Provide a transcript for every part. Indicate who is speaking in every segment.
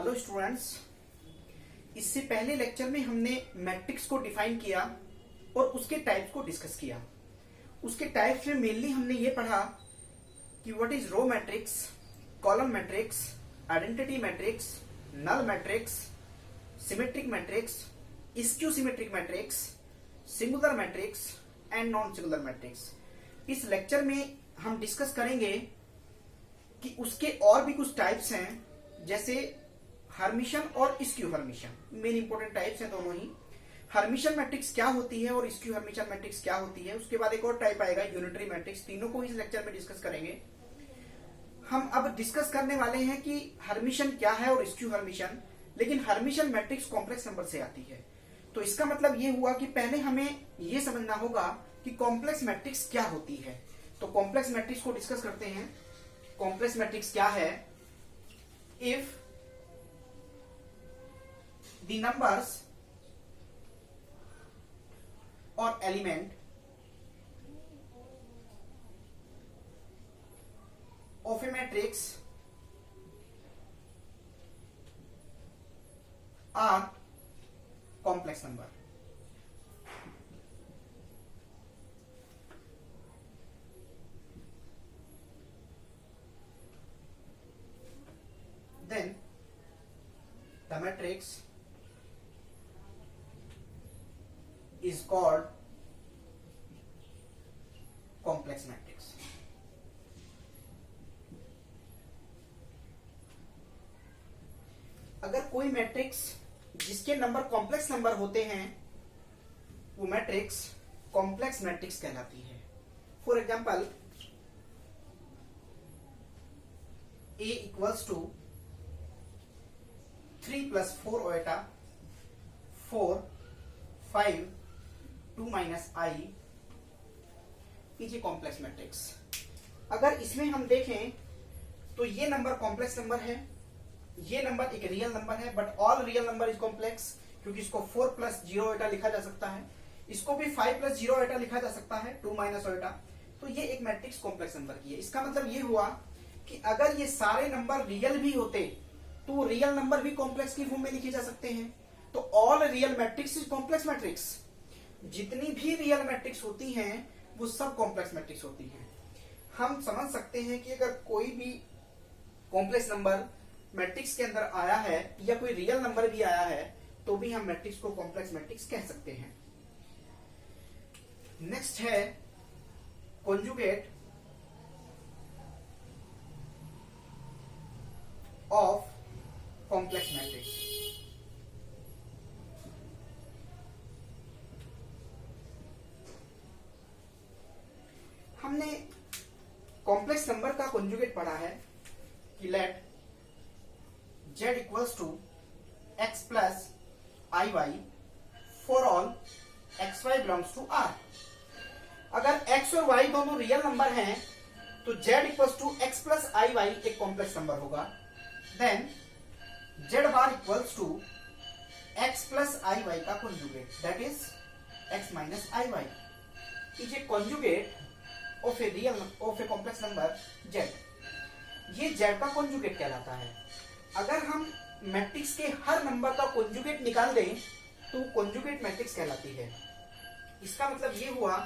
Speaker 1: Hello students, इससे पहले lecture में हमने मैट्रिक्स को डिफाइन किया और उसके टाइप्स को डिस्कस किया। उसके टाइप्स में मेनली हमने ये पढ़ा कि what is row matrix, column matrix, identity matrix, null matrix, symmetric matrix, skew symmetric matrix, singular matrix and non singular matrix. इस लेक्चर में हम डिस्कस करेंगे कि उसके और भी कुछ टाइप्स हैं, जैसे हर्मिशन और skew Hermitian. Main important types हैं दोनों ही। हर्मिशन मैट्रिक्स क्या होती है और स्क्यू हर्मिशन मैट्रिक्स क्या होती है। उसके बाद एक और टाइप आएगा यूनिटरी मैट्रिक्स। तीनों को इस लेक्चर में डिस्कस करेंगे। हम अब डिस्कस करने वाले हैं कि हर्मिशन क्या है और स्क्यू हर्मिशन। लेकिन हर्मिशन मैट्रिक्स कॉम्प्लेक्स नंबर से आती है, तो इसका मतलब ये हुआ कि पहले हमें ये समझना होगा कि कॉम्प्लेक्स मैट्रिक्स क्या होती है। तो कॉम्प्लेक्स मैट्रिक्स को डिस्कस करते हैं। कॉम्प्लेक्स मैट्रिक्स क्या है? If the numbers or element of a matrix are complex number. Then the matrix is called complex matrix. अगर कोई मैट्रिक्स जिसके नंबर कॉम्प्लेक्स नंबर होते हैं, वो मैट्रिक्स कॉम्प्लेक्स मैट्रिक्स कहलाती है। For example, A equals to 3 + 4 iota 4 5 2 - i is a complex matrix. अगर इसमें हम देखें तो ये नंबर कॉम्प्लेक्स नंबर है, ये नंबर एक रियल नंबर है, but all real number is complex, क्योंकि इसको 4 + 0 एटा लिखा जा सकता है, इसको भी 5 + 0 एटा लिखा जा सकता है, 2 - एटा। तो ये एक मैट्रिक्स कॉम्प्लेक्स नंबर की है। इसका मतलब ये हुआ कि अगर ये सारे नंबर रियल भी होते तो रियल नंबर भी कॉम्प्लेक्स की फॉर्म में लिखे जा सकते हैं। तो all real matrix is complex matrix. जितनी भी रियल मैट्रिक्स होती हैं वो सब कॉम्प्लेक्स मैट्रिक्स होती हैं। हम समझ सकते हैं कि अगर कोई भी कॉम्प्लेक्स नंबर मैट्रिक्स के अंदर आया है या कोई रियल नंबर भी आया है तो भी हम मैट्रिक्स को कॉम्प्लेक्स मैट्रिक्स कह सकते हैं। नेक्स्ट है कॉन्जुगेट ऑफ कॉम्प्लेक्स मैट्रिक्स। हमने कॉम्प्लेक्स नंबर का कॉन्जुगेट पढ़ा है कि let z equals to x + iy for all xy belongs to r। अगर x और y दोनों रियल नंबर हैं तो z equals to x + iy एक कॉम्प्लेक्स नंबर होगा। Then z bar equals to x + iy का conjugate, that is x - iy is a conjugate of a complex number z। ये z का conjugate कहलाता है। अगर हम मैट्रिक्स के हर नंबर का कॉन्जुगेट निकाल दें तो कॉन्जुगेट मैट्रिक्स कहलाती है। इसका मतलब ये हुआ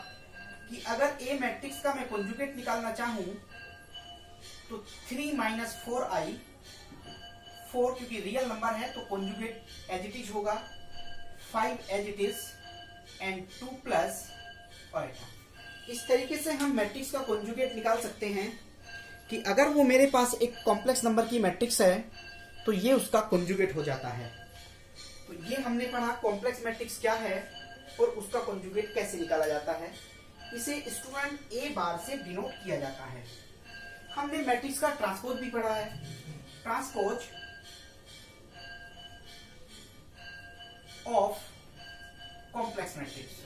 Speaker 1: कि अगर ए मैट्रिक्स का मैं कॉन्जुगेट निकालना चाहूं तो 3 - 4i, 4 क्योंकि रियल नंबर है तो कॉन्जुगेट एज इट इज होगा, 5 एज इट इज एंड 2 + ओएटा। इस तरीके से हम मैट्रिक्स का कॉन्जुगेट निकाल सकते हैं कि अगर वो मेरे पास एक कॉम्प्लेक्स नंबर की मैट्रिक्स है तो ये उसका कॉन्जुगेट हो जाता है। तो ये हमने पढ़ा कॉम्प्लेक्स मैट्रिक्स क्या है और उसका कॉन्जुगेट कैसे निकाला जाता है। इसे स्टूडेंट ए बार से डिनोट किया जाता है। हमने मैट्रिक्स का ट्रांसपोज भी पढ़ा है। Transpose of complex matrix.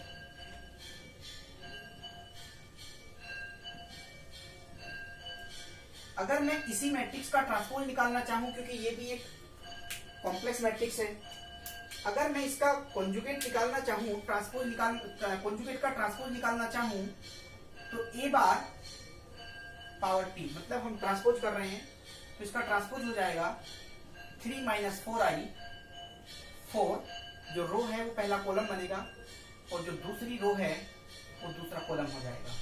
Speaker 1: अगर मैं इसी मैट्रिक्स का ट्रांसपोज निकालना चाहूं, क्योंकि ये भी एक कॉम्प्लेक्स मैट्रिक्स है, अगर मैं इसका कॉन्जुगेट निकालना चाहूं, कॉन्जुगेट का ट्रांसपोज निकालना चाहूं तो ए बार पावर टी, मतलब हम ट्रांसपोज कर रहे हैं तो इसका ट्रांसपोज हो जाएगा 3 माइनस 4i, 4 जो रो है वो पहला कॉलम बनेगा और जो दूसरी रो है वो दूसरा कॉलम हो जाएगा।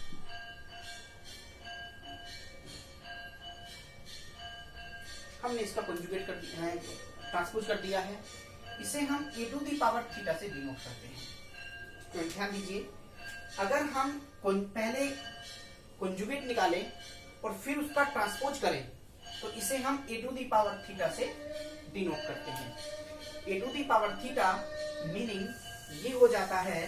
Speaker 1: हमने इसका कंजुगेट कर दिया है, ट्रांसपोज कर दिया है। इसे हम e to the power theta से डिनोट करते हैं। तो ध्यान दीजिए, अगर हम पहले कंजुगेट निकालें और फिर उसका ट्रांसपोज करें तो इसे हम e to the power theta से डिनोट करते हैं। e to the power theta meaning ये हो जाता है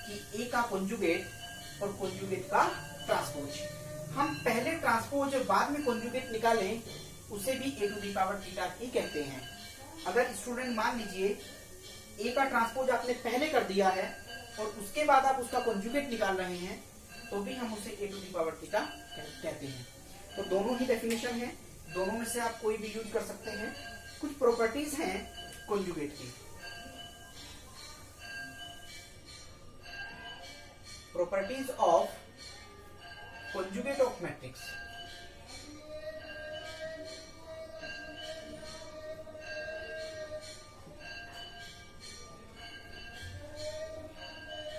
Speaker 1: कि a का कंजुगेट और कंजुगेट का ट्रांसपोज। हम पहले ट्रांसपोज और बाद में कंजुगेट निकालें उसे भी e to the power theta ही कहते हैं। अगर स्टूडेंट मान लीजिए a का ट्रांसपोज आपने पहले कर दिया है और उसके बाद आप उसका कंजुगेट निकाल रहे हैं तो भी हम उसे e to the power theta कहते हैं। तो दोनों ही डेफिनेशन है, दोनों में से आप कोई भी यूज कर सकते हैं। कुछ प्रॉपर्टीज हैं कंजुगेट की। Properties of conjugate of matrix.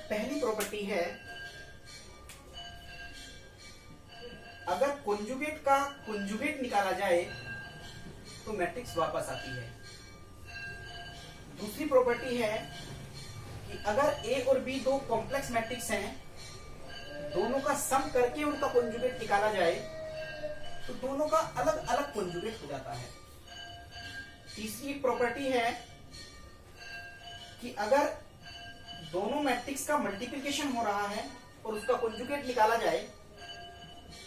Speaker 1: पहली प्रॉपर्टी है, अगर कंजुगेट का कंजुगेट निकाला जाए तो मैट्रिक्स वापस आती है। दूसरी प्रॉपर्टी है कि अगर ए और बी दो कॉम्प्लेक्स मैट्रिक्स हैं, दोनों का सम करके उनका कंजुगेट निकाला जाए तो दोनों का अलग अलग कंजुगेट हो जाता है। तीसरी प्रॉपर्टी है कि अगर दोनों मैट्रिक्स का मल्टीप्लिकेशन हो रहा है और उसका कंजुगेट निकाला जाए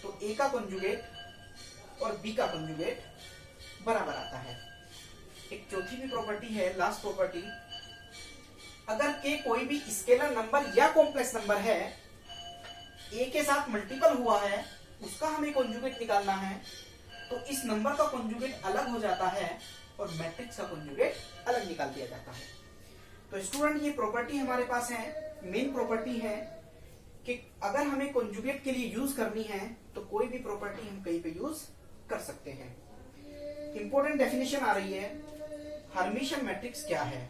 Speaker 1: तो ए का कंजुगेट और बी का कंजुगेट बराबर आता है। एक चौथी भी प्रॉपर्टी है, लास्ट प्रॉपर्टी, अगर के कोई भी स्केलर नंबर या कॉम्प्लेक्स नंबर है, ए के साथ मल्टीपल हुआ है, उसका हमें कंजुगेट निकालना है तो इस नंबर का कंजुगेट अलग हो जाता है और मैट्रिक्स का कंजुगेट अलग निकाल दिया जाता है। तो स्टूडेंट ये प्रॉपर्टी हमारे पास है, मेन प्रॉपर्टी है कि अगर हमें कंजुगेट के लिए यूज करनी है तो कोई भी प्रॉपर्टी हम कहीं पे यूज कर सकते हैं। इंपॉर्टेंट डेफिनेशन आ रही है, हर्मिशियन मैट्रिक्स क्या है?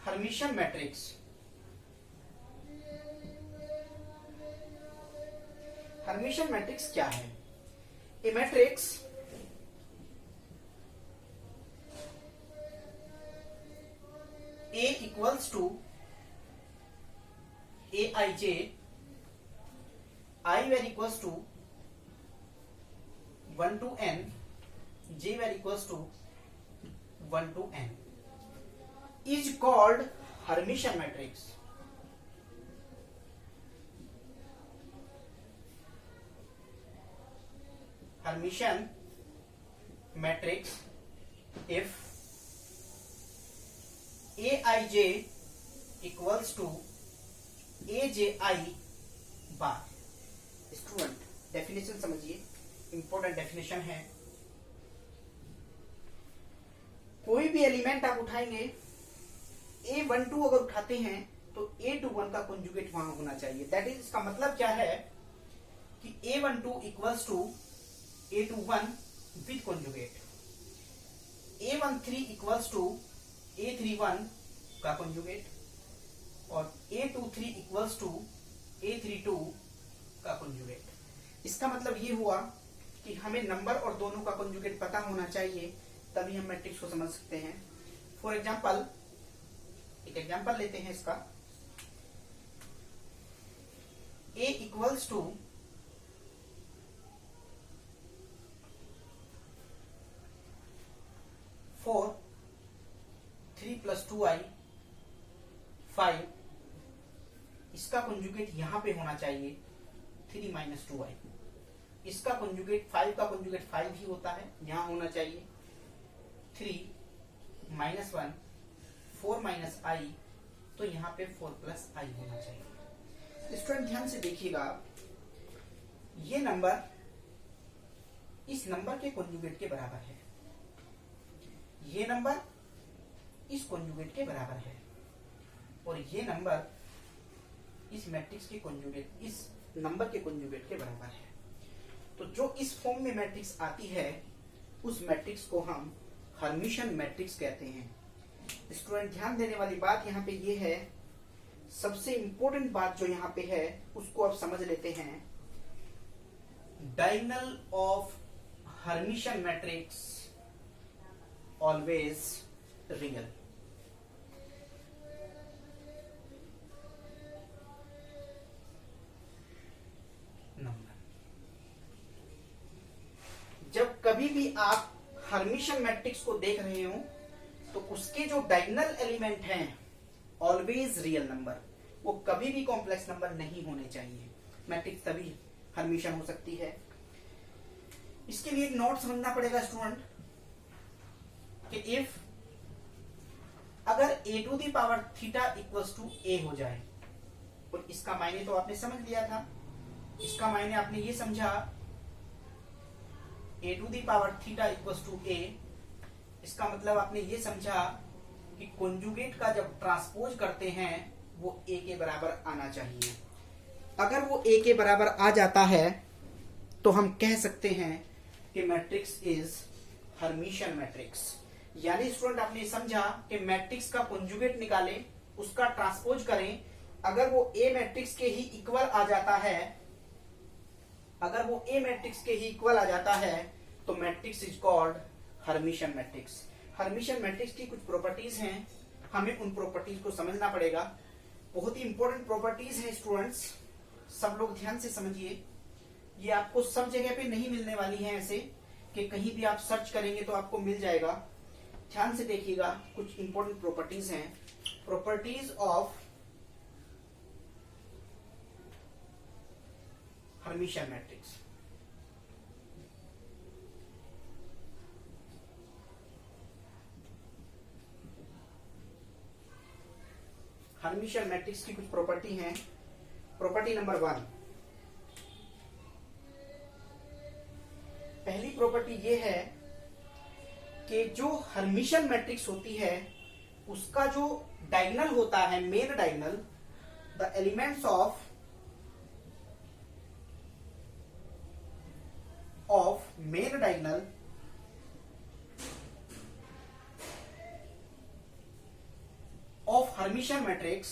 Speaker 1: हर्मिशियन मैट्रिक्स, हर्मिशियन मैट्रिक्स क्या है? ए matrix A equals to Aij, I where equals to 1 to n, j where equals to 1 to n is called Hermitian matrix. Hermitian matrix if Aij equals to Abi bar. Student definition समझिए, important definition है। कोई भी element आप उठाएंगे, A12 अगर उठाते हैं तो A21 का कंजुगेट वहां होना चाहिए। दैट इज, इसका मतलब क्या है कि A12 equals to A21 with conjugate, A13 equals to A31 का कंजुगेट और A23 इक्वल्स टू A32 का कंजुगेट। इसका मतलब ये हुआ कि हमें नंबर और दोनों का कंजुगेट पता होना चाहिए, तभी हम मैट्रिक्स को समझ सकते हैं। फॉर एग्जांपल, एक एग्जांपल लेते हैं इसका, A equals to 4, 3 plus 2i 5, इसका कंजुगेट यहां पे होना चाहिए 3 माइनस 2i। इसका कंजुगेट 5 का कंजुगेट 5 ही होता है, यहां होना चाहिए 3 माइनस 1 4 माइनस i, तो यहां पे 4 प्लस i होना चाहिए। स्टूडेंट ध्यान से देखिएगा, ये नंबर इस नंबर के कंजुगेट के बराबर है, ये नंबर इस कंजुगेट के बराबर है और ये नंबर इस मैट्रिक्स के कंजुगेट, इस नंबर के कंजुगेट के बराबर है। तो जो इस फॉर्म में मैट्रिक्स आती है उस मैट्रिक्स को हम हर्मिशियन मैट्रिक्स कहते हैं। स्टूडेंट ध्यान देने वाली बात यहाँ पे ये है, सबसे इंपॉर्टेंट बात जो यहाँ पे है उसको आप समझ लेते हैं। Diagonal of Hermitian matrix always real. जब कभी भी आप हर्मिशियन मैट्रिक्स को देख रहे हो तो उसके जो डायगोनल एलिमेंट हैं ऑलवेज रियल नंबर, वो कभी भी कॉम्प्लेक्स नंबर नहीं होने चाहिए। मैट्रिक्स तभी हर्मिशियन हो सकती है। इसके लिए एक नोट समझना पड़ेगा स्टूडेंट कि इफ अगर a to the power theta equals to a हो जाए, और इसका मायने तो आपने समझ लिया था, इसका मायने आपने ये समझा a to the power theta equals to a, इसका मतलब आपने ये समझा कि कॉन्जुगेट का जब ट्रांसपोज करते हैं वो a के बराबर आना चाहिए। अगर वो a के बराबर आ जाता है तो हम कह सकते हैं कि मैट्रिक्स इज हर्मिशियन मैट्रिक्स। यानी स्टूडेंट आपने समझा कि मैट्रिक्स का कॉन्जुगेट निकालें, उसका ट्रांसपोज करें, अगर वो a मैट्रिक्स के ही इक्वल आ जाता है, अगर वो a मैट्रिक्स के ही इक्वल आ जाता है तो matrix is called Hermitian matrix. Hermitian matrix की कुछ प्रॉपर्टीज हैं, हमें उन प्रॉपर्टीज को समझना पड़ेगा। बहुत ही इंपॉर्टेंट प्रॉपर्टीज हैं स्टूडेंट्स, सब लोग ध्यान से समझिए। ये आपको सब जगह पे नहीं मिलने वाली हैं, ऐसे कि कहीं भी आप सर्च करेंगे तो आपको मिल जाएगा। ध्यान से देखिएगा, कुछ इंपॉर्टेंट प्रॉपर्टीज हैं। Properties of Hermitian matrix. Hermitian matrix की कुछ प्रॉपर्टी हैं। प्रॉपर्टी नंबर 1, पहली प्रॉपर्टी ये है कि जो हर्मिशियन मैट्रिक्स होती है उसका जो डायगोनल होता है, main diagonal, the elements of main diagonal of Hermitian matrix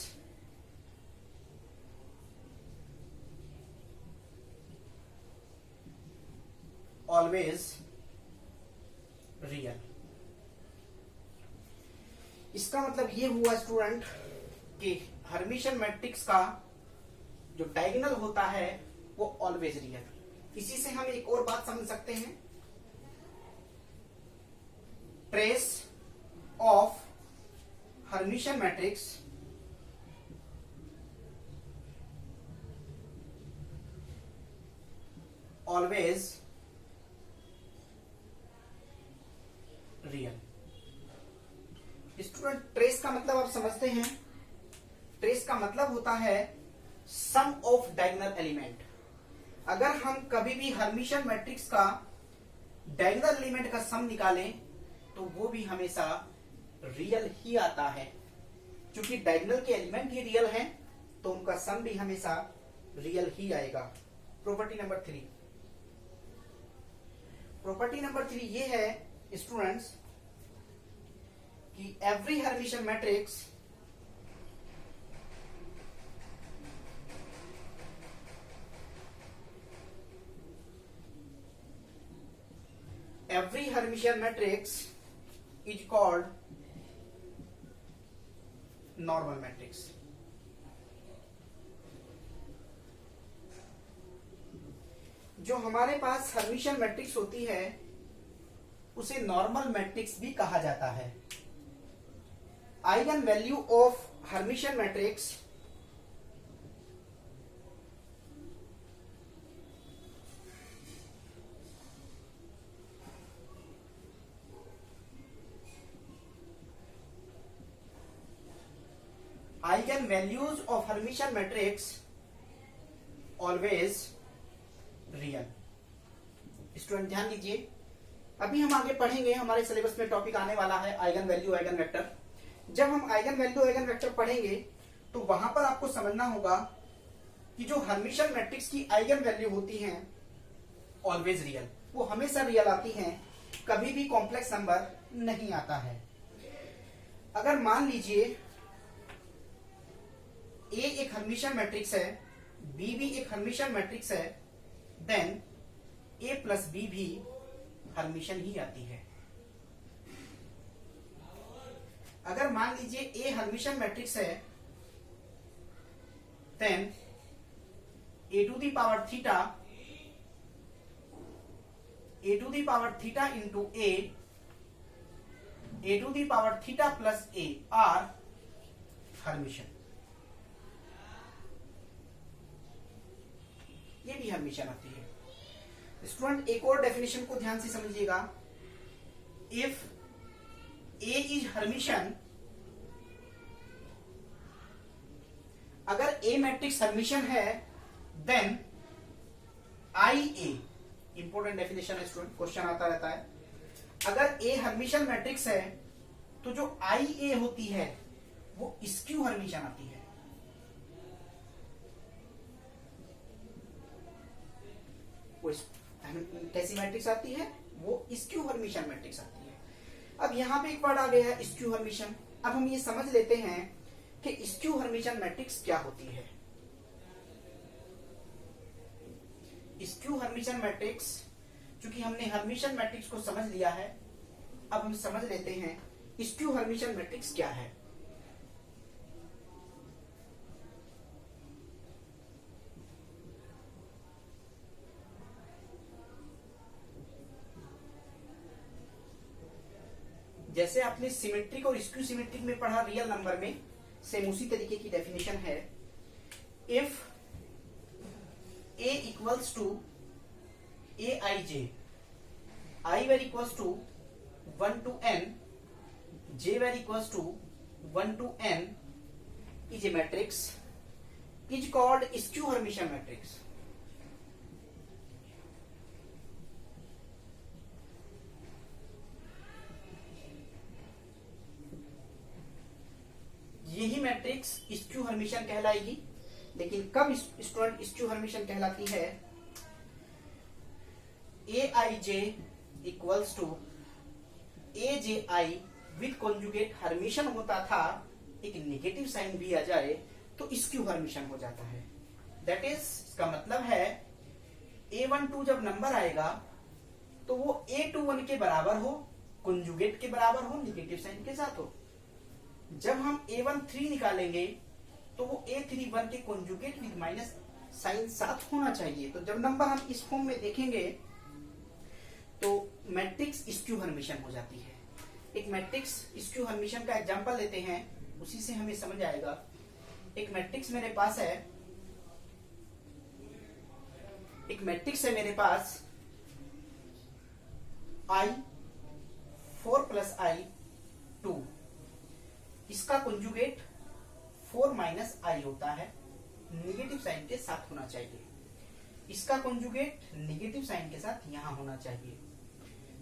Speaker 1: always real। इसका मतलब ये हुआ स्टूडेंट कि हर्मिशियन मैट्रिक्स का जो डायगोनल होता है वो ऑलवेज रियल। इसी से हम एक और बात समझ सकते हैं, trace of Hermitian matrix always real. Student trace का मतलब आप समझते हैं, ट्रेस का मतलब होता है सम ऑफ डायगोनल एलिमेंट। अगर हम कभी भी हर्मिशियन मैट्रिक्स का डायगोनल एलिमेंट का सम निकालें तो वो भी हमेशा रियल ही आता है। क्योंकि डायगोनल के एलिमेंट ही रियल हैं तो उनका सम भी हमेशा रियल ही आएगा। प्रॉपर्टी नंबर 3, प्रॉपर्टी नंबर 3 ये है स्टूडेंट्स कि every Hermitian matrix is called normal matrix. जो हमारे पास हर्मिशियन मैट्रिक्स होती है उसे नॉर्मल मैट्रिक्स भी कहा जाता है। Eigen value of Hermitian matrix eigen values of Hermitian matrix always real. Student ध्यान दीजिए, अभी हम आगे पढ़ेंगे, हमारे सिलेबस में टॉपिक आने वाला है आइगन वैल्यू आइगन वेक्टर। जब हम आइगन वैल्यू आइगन वेक्टर पढ़ेंगे तो वहां पर आपको समझना होगा कि जो हर्मिशियन मैट्रिक्स की आइगन वैल्यू होती हैं ऑलवेज रियल, वो हमेशा रियल आती हैं। कभी भी कॉम्प्लेक्स नंबर नहीं आता है। अगर मान लीजिए ए एक हर्मिशियन मैट्रिक्स है, बी भी एक हर्मिशियन मैट्रिक्स है, देन ए प्लस बी भी हर्मिशियन ही आती है। अगर मान लीजिए ए हर्मिशियन मैट्रिक्स है, then A to the power theta into A to the power theta plus A are Hermitian. ये भी हर्मिशियन आती है। स्टूडेंट एक और डेफिनेशन को ध्यान से समझिएगा। इफ ए इज हर्मिशियन, अगर ए मैट्रिक्स हर्मिशियन है, then I A, important definition है स्टूडेंट, क्वेश्चन आता रहता है। अगर ए हर्मिशियन मैट्रिक्स है तो जो आई ए होती है वो स्क्यू हर्मिशियन आती है। वो कैसी मैट्रिक्स आती है? वो स्क्यू हर्मिशियन मैट्रिक्स आती है। अब यहां पे एक वर्ड आ गया है स्क्यू हर्मिशियन। अब हम ये समझ लेते हैं कि स्क्यू हर्मिशियन मैट्रिक्स क्या होती है। स्क्यू हर्मिशियन मैट्रिक्स, चूंकि हमने हर्मिशियन मैट्रिक्स को समझ लिया है, अब हम समझ लेते हैं स्क्यू हर्मिशियन मैट्रिक्स क्या है। जैसे आपने सिमेट्रिक और स्क्यू सिमेट्रिक में पढ़ा रियल नंबर में, सेम उसी तरीके की डेफिनेशन है। If a equals to A i j, i where equals to 1 to n, j where equals to 1 to n is a matrix is called skew Hermitian matrix. यही matrix skew Hermitian कहलाएगी। लेकिन कब student skew Hermitian कहलाती है? A i j equals to a j i with conjugate Hermitian होता था, एक negative sign भी आ जाए तो स्क्यू हर्मिशियन हो जाता है। दैट इज, इसका मतलब है A12 जब नंबर आएगा तो वो A21 के बराबर हो, कॉन्जुगेट के बराबर हो, नेगेटिव साइन के साथ हो। जब हम A13 निकालेंगे तो वो A31 के कॉन्जुगेट विद माइनस साइन साथ होना चाहिए। तो जब नंबर हम इस फॉर्म में देखेंगे तो मैट्रिक्स स्क्यू हर्मिशियन हो जाती है। एक मैट्रिक्स स्क्यू हर्मिशियन का एग्जांपल लेते हैं, उसी से हमें समझ आएगा। एक मैट्रिक्स मेरे पास है, मेरे पास I4 प्लस I2, इसका कॉन्जुगेट 4 माइनस आई होता है, नेगेटिव साइन के साथ होना चाहिए। इसका कॉन्जुगेट नेगेटिव साइन के साथ यहां होना चाहिए।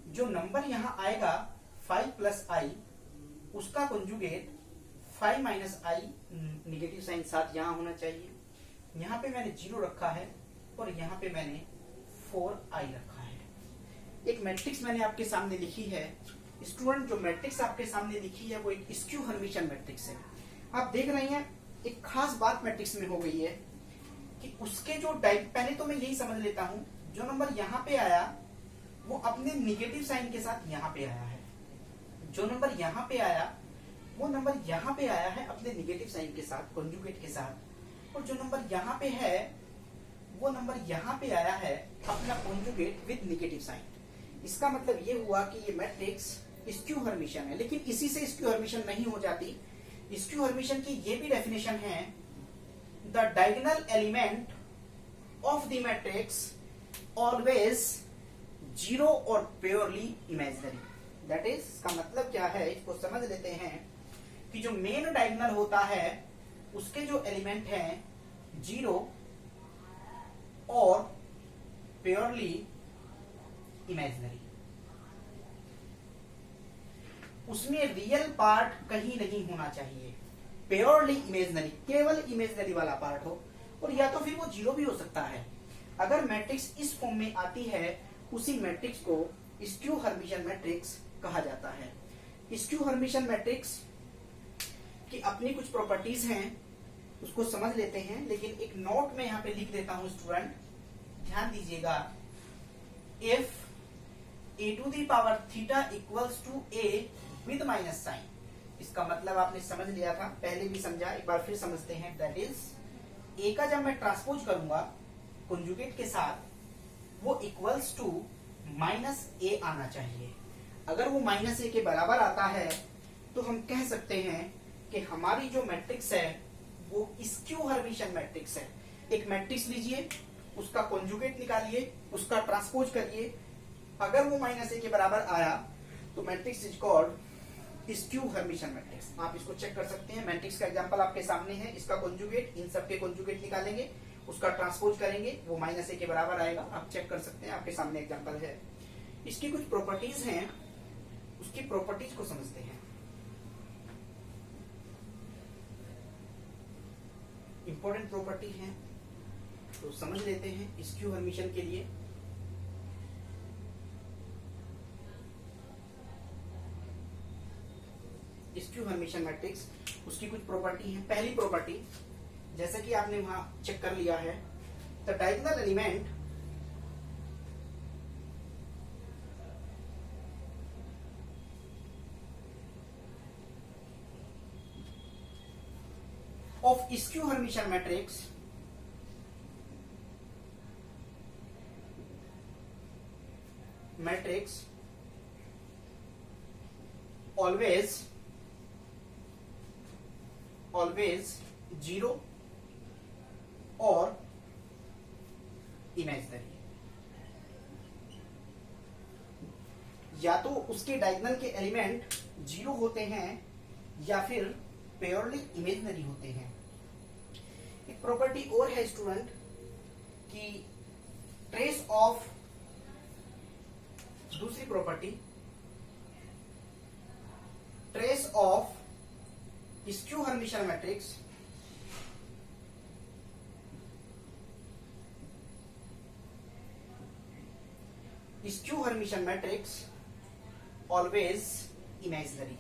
Speaker 1: जो नंबर यहां आएगा 5 प्लस आई, उसका कॉन्जुगेट 5 माइनस आई नेगेटिव साइन साथ यहां होना चाहिए। यहां पे मैंने 0 रखा है और यहां पे मैंने 4i रखा है। एक मैट्रिक्स मैंने आपके सामने लिखी है। स्टूडेंट, जो मैट्रिक्स आपके सामने लिखी है वो एक स्क्यू हर्मिशियन मैट्रिक्स है। आप देख रहे हैं एक खास बात मैट्रिक्स में हो गई है कि उसके जो पहले तो मैं यही समझ लेता हूं, जो नंबर यहां पे आया वो अपने नेगेटिव साइन के साथ यहां पे आया है। जो नंबर यहां पे आया वो नंबर यहां पे आया है अपने नेगेटिव साइन के साथ, कॉन्जुगेट के साथ। और जो नंबर यहां पे है वो नंबर यहां पे आया है अपना कॉन्जुगेट विद नेगेटिव साइन। इसका मतलब ये हुआ कि ये मैट्रिक्स स्क्यू हर्मिशियन है। लेकिन इसी से स्क्यू हर्मिशियन नहीं हो जाती। स्क्यू हर्मिशियन की ये भी डेफिनेशन है, the diagonal element of the matrix always 0 और प्योरली इमेजिनरी। दैट इज, इसका मतलब क्या है, इसको समझ लेते हैं कि जो मेन डायगोनल होता है उसके जो एलिमेंट हैं 0 और प्योरली इमेजिनरी। उसमें रियल पार्ट कहीं नहीं होना चाहिए, प्योरली इमेजिनरी, केवल इमेजिनरी वाला पार्ट हो। और या तो फिर वो 0 भी हो सकता है। अगर मैट्रिक्स इस फॉर्म में आती है, उसी मैट्रिक्स को स्क्यू हर्मिटियन मैट्रिक्स कहा जाता है। स्क्यू हर्मिटियन मैट्रिक्स की अपनी कुछ प्रॉपर्टीज हैं, उसको समझ लेते हैं, लेकिन एक नोट में यहां पे लिख देता हूं स्टूडेंट, ध्यान दीजिएगा। If a to the power theta equals to a with minus sign, इसका मतलब आपने समझ लिया था, पहले भी समझा, एक बार फिर समझते हैं। दैट इज a का जब मैं ट्रांसपोज करूंगा कंजुगेट के साथ, वो इक्वल्स टू माइनस a आना चाहिए। अगर वो माइनस a के बराबर आता है तो हम कह सकते हैं कि हमारी जो मैट्रिक्स है वो स्क्यू हर्मिटियन मैट्रिक्स है। एक मैट्रिक्स लीजिए, उसका कंजुगेट निकालिए, उसका ट्रांसपोज करिए, अगर वो माइनस ए के बराबर आया तो matrix is called skew Hermitian matrix. आप इसको चेक कर सकते हैं, मैट्रिक्स का एग्जांपल आपके सामने है, इसका कंजुगेट, इन सब के कंजुगेट निकालेंगे, उसका ट्रांसपोज करेंगे, वो माइनस ए के बराबर आएगा। आप चेक कर सकते हैं, आपके सामने एग्जांपल है। इसकी कुछ प्रॉपर्टीज हैं, उसकी प्रॉपर्टीज को समझते हैं। इंपॉर्टेंट प्रॉपर्टी है तो समझ लेते हैं स्क्यू हर्मिटियन के लिए। स्क्यू हर्मिटियन मैट्रिक्स, उसकी कुछ प्रॉपर्टी है। पहली प्रॉपर्टी, जैसा कि आपने वहां चेक कर लिया है, the diagonal element of skew Hermitian matrix always zero और इमेजिनरी। या तो उसके डायगोनल के एलिमेंट जीरो होते हैं या फिर प्योरली इमेजिनरी होते हैं। एक प्रॉपर्टी और है स्टूडेंट कि ट्रेस ऑफ, दूसरी property, trace of skew Hermitian matrix always imaginary,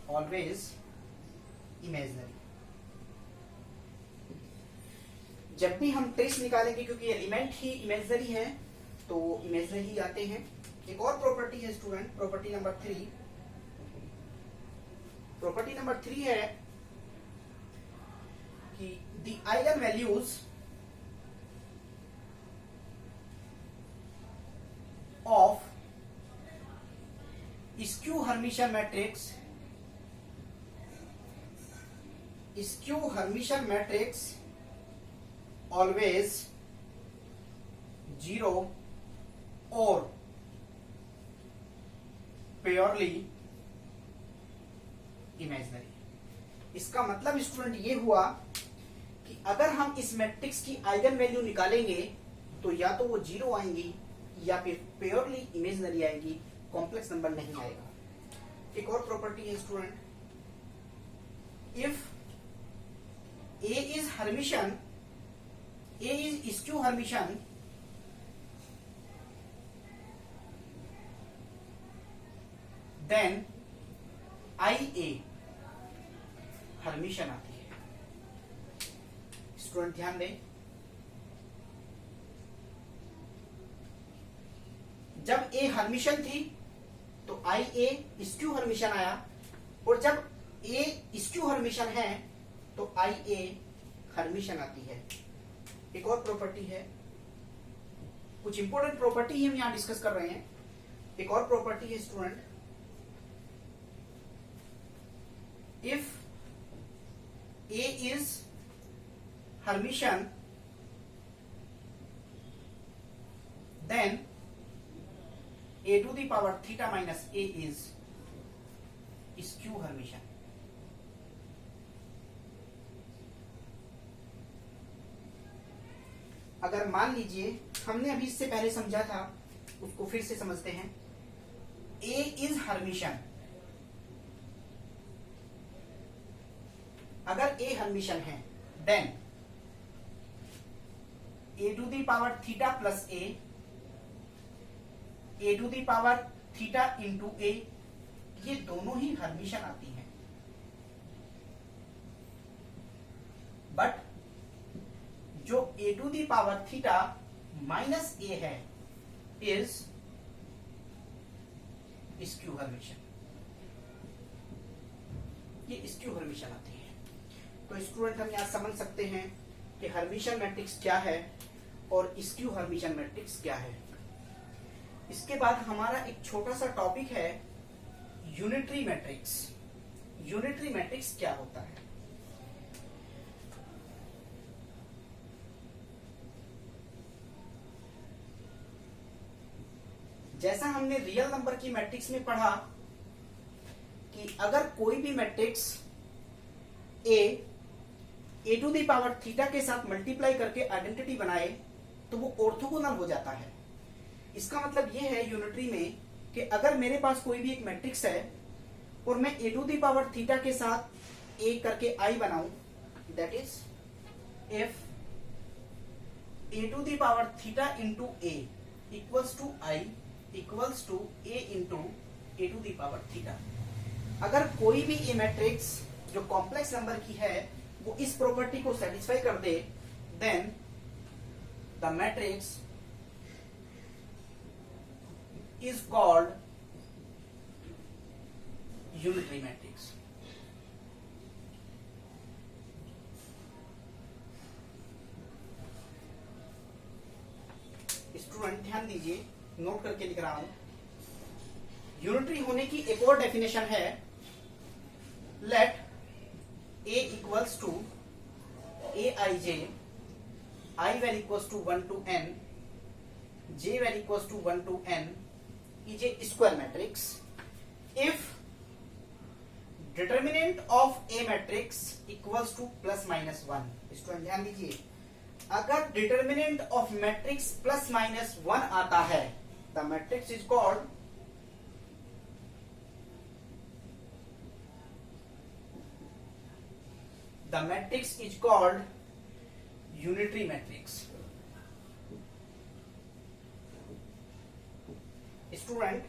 Speaker 1: always imaginary. जब भी हम ट्रेस निकालेंगे, क्योंकि एलिमेंट ही इमेजिनरी है तो इमेजिनरी ही आते हैं। एक और प्रॉपर्टी है student, property number 3। Property number 3 है कि the eigen values of skew Hermitian matrix always zero और प्योरली इमेजिनरी। इसका मतलब स्टूडेंट ये हुआ कि अगर हम इस मैट्रिक्स की आइगन वैल्यू निकालेंगे तो या तो वो जीरो आएंगी या फिर प्योरली इमेजिनरी आएगी, कॉम्प्लेक्स नंबर नहीं आएगा। एक और प्रॉपर्टी है student, if A is Hermitian, A is skew Hermitian, then IA Hermitian आती है। स्टूडेंट ध्यान दें, जब A हर्मिटियन थी तो IA स्क्यू हर्मिटियन आया, और जब A स्क्यू हर्मिटियन है तो IA हर्मिटियन आती है। एक और प्रॉपर्टी है, कुछ इंपॉर्टेंट प्रॉपर्टी हम यहां डिस्कस कर रहे हैं। एक और प्रॉपर्टी है student, if A is Hermitian, then A to the power theta minus A is skew Hermitian। अगर मान लीजिए, हमने अभी इससे पहले समझा था, उसको फिर से समझते हैं। A is Hermitian, अगर A हर्मिटियन है then A to the power theta plus A a to the power theta into a, ये दोनों ही हर्मिशन आती हैं, बट जो a to the power theta minus a है इज स्क्यू हर्मिशन, ये स्क्यू हर्मिशन आती है। तो स्टूडेंट हम यहां समझ सकते हैं कि हर्मिशन मैट्रिक्स क्या है और स्क्यू हर्मिशन मैट्रिक्स क्या है। इसके बाद हमारा एक छोटा सा टॉपिक है यूनिटरी मैट्रिक्स। यूनिटरी मैट्रिक्स क्या होता है? जैसा हमने रियल नंबर की मैट्रिक्स में पढ़ा कि अगर कोई भी matrix A to the power theta के साथ मल्टीप्लाई करके आइडेंटिटी बनाए तो वो ऑर्थोगोनल हो जाता है। इसका मतलब ये है यूनिटरी में कि अगर मेरे पास कोई भी एक मैट्रिक्स है और मैं a to the power theta के साथ ए करके आई बनाऊं, that is if a to the power theta into a equals to i equals to a into A to the power theta. अगर कोई भी ए मैट्रिक्स जो complex number की है वो इस प्रॉपर्टी को सेटिस्फाई कर दे, then the matrix is called unitary matrix. Student ध्यान दीजिए, नोट करके लिख रहा हूं। यूनिटरी होने की एक और डेफिनेशन है, let a equals to A i j, i value equals to 1 to n, j value equals to 1 to n is a square matrix if determinant of A matrix equals to plus minus 1। Student ध्यान दीजिए, अगर determinant of matrix plus minus 1 आता है, the matrix is called unitary matrix. Student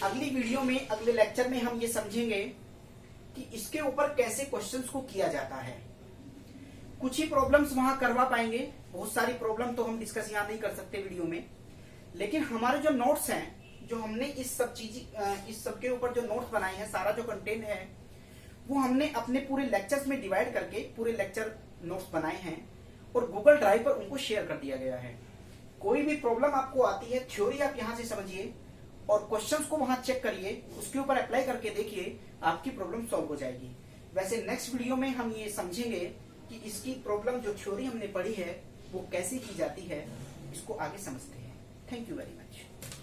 Speaker 1: अगली video में, अगले lecture में हम ये समझेंगे कि इसके ऊपर कैसे क्वेश्चंस को किया जाता है। कुछ ही प्रॉब्लम्स वहां करवा पाएंगे, बहुत सारी प्रॉब्लम तो हम डिस्कस यहां नहीं कर सकते वीडियो में, लेकिन हमारे जो नोट्स हैं, जो हमने इस सब के ऊपर जो नोट्स बनाए हैं, सारा जो कंटेंट है वो हमने अपने पूरे लेक्चर्स में डिवाइड करके पूरे लेक्चर नोट्स बनाए हैं और गूगल ड्राइव पर उनको शेयर कर दिया गया है। कोई भी प्रॉब्लम आपको आती है, थ्योरी आप यहां से समझिए और क्वेश्चंस को वहां चेक करिए, उसके ऊपर अप्लाई करके देखिए, आपकी प्रॉब्लम सॉल्व हो जाएगी। वैसे नेक्स्ट वीडियो में हम ये समझेंगे कि इसकी प्रॉब्लम जो थ्योरी हमने पढ़ी है वो कैसे की जाती है, इसको आगे समझते हैं। Thank you very much.